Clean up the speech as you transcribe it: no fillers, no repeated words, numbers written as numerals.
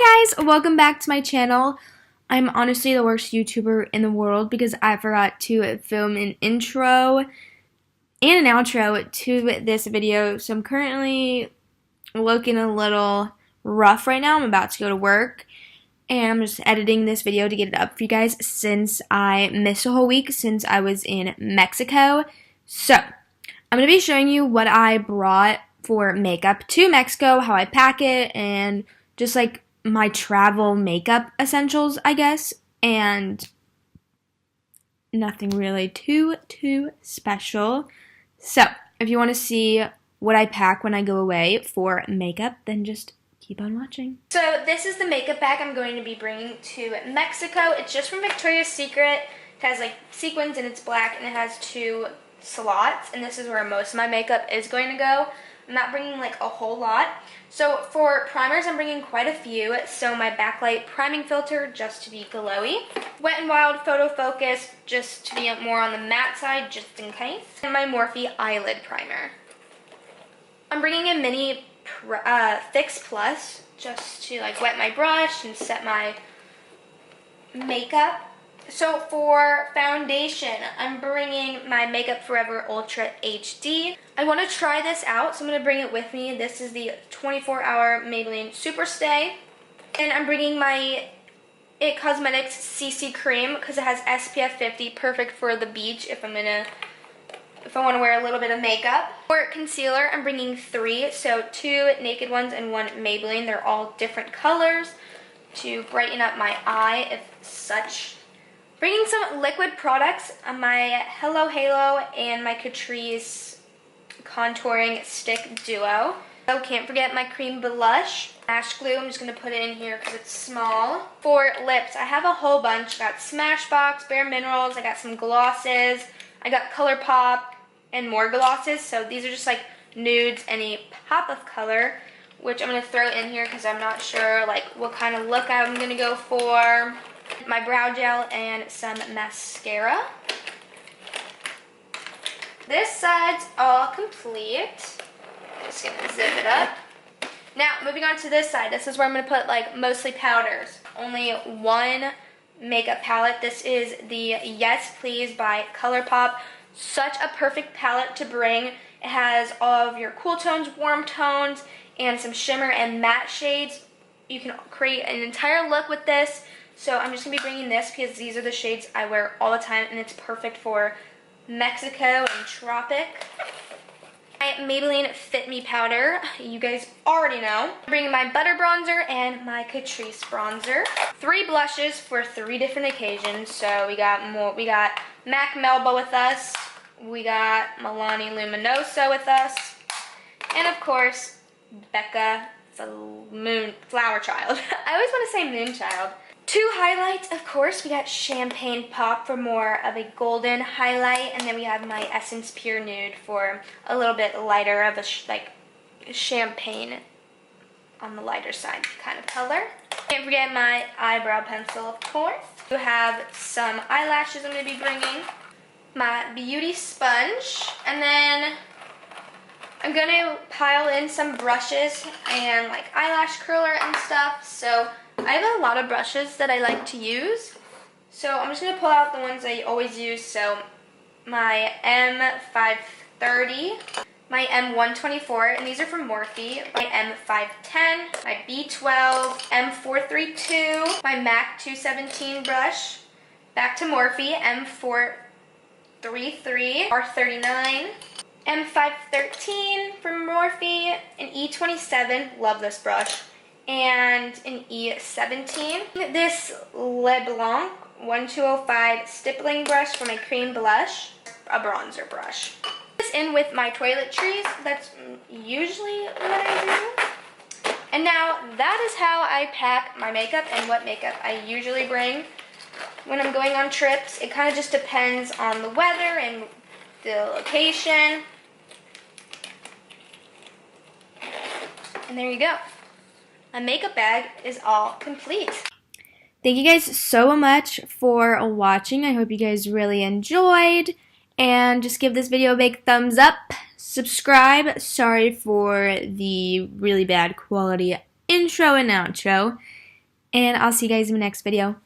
Hi guys, welcome back to my channel. I'm honestly the worst YouTuber in the world because I forgot to film an intro and an outro to this video. So I'm currently looking a little rough right now. I'm about to go to work and I'm just editing this video to get it up for you guys since I missed a whole week since I was in Mexico. So I'm going to be showing you what I brought for makeup to Mexico, how I pack it, and just like my travel makeup essentials, I guess, and nothing really too special. So, if you want to see what I pack when I go away for makeup, then just keep on watching. So, this is the makeup bag I'm going to be bringing to Mexico. It's just from Victoria's Secret. It has like sequins and it's black and it has 2 slots, and this is where most of my makeup is going to go. I'm not bringing like a whole lot. So for primers, I'm bringing quite a few. So my Backlight priming filter, just to be glowy. Wet n Wild Photo Focus, just to be more on the matte side, just in case. And my Morphe eyelid primer. I'm bringing a mini Fix Plus, just to like wet my brush and set my makeup. So for foundation, I'm bringing my Makeup Forever Ultra HD. I want to try this out, so I'm going to bring it with me. This is the 24-hour Maybelline Superstay. And I'm bringing my IT Cosmetics CC Cream because it has SPF 50, perfect for the beach if I want to wear a little bit of makeup. For concealer, I'm bringing 3, so 2 Naked Ones and 1 Maybelline. They're all different colors to brighten up my eye if such. Bringing some liquid products, my Hello Halo and my Catrice Contouring Stick Duo. So can't forget my cream blush. Lash glue, I'm just going to put it in here because it's small. For lips, I have a whole bunch. I got Smashbox, Bare Minerals, I got some glosses, I got ColourPop, and more glosses. So these are just like nudes and a pop of color, which I'm going to throw in here because I'm not sure like what kind of look I'm going to go for. My brow gel and some mascara. This side's all complete. Just gonna zip it up. Now, moving on to this side. This is where I'm gonna put like mostly powders. Only one makeup palette. This is the Yes Please by ColourPop. Such a perfect palette to bring. It has all of your cool tones, warm tones, and some shimmer and matte shades. You can create an entire look with this. So I'm just going to be bringing this because these are the shades I wear all the time and it's perfect for Mexico and tropic. My Maybelline Fit Me powder, you guys already know. I'm bringing my Butter bronzer and my Catrice bronzer. 3 blushes for 3 different occasions. So we got MAC Melba with us. We got Milani Luminoso with us. And of course, Becca Flower Child. I always want to say Moonchild. 2 highlights, of course. We got Champagne Pop for more of a golden highlight, and then we have my Essence Pure Nude for a little bit lighter of a like champagne on the lighter side kind of color. Can't forget my eyebrow pencil, of course. We have some eyelashes I'm going to be bringing, my beauty sponge, and then I'm going to pile in some brushes and like eyelash curler and stuff. So I have a lot of brushes that I like to use. So I'm just going to pull out the ones I always use. So my M530, my M124, and these are from Morphe, my M510, my B12, M432, my MAC 217 brush, back to Morphe, M433, R39, M513 from Morphe, an E27, love this brush, and an E17. This Le Blanc 1205 stippling brush for my cream blush, a bronzer brush. This in with my toiletries, that's usually what I do. And now that is how I pack my makeup and what makeup I usually bring when I'm going on trips. It kind of just depends on the weather and the location. And there you go. My makeup bag is all complete. Thank you guys so much for watching. I hope you guys really enjoyed. And just give this video a big thumbs up. Subscribe. Sorry for the really bad quality intro and outro. and I'll see you guys in the next video.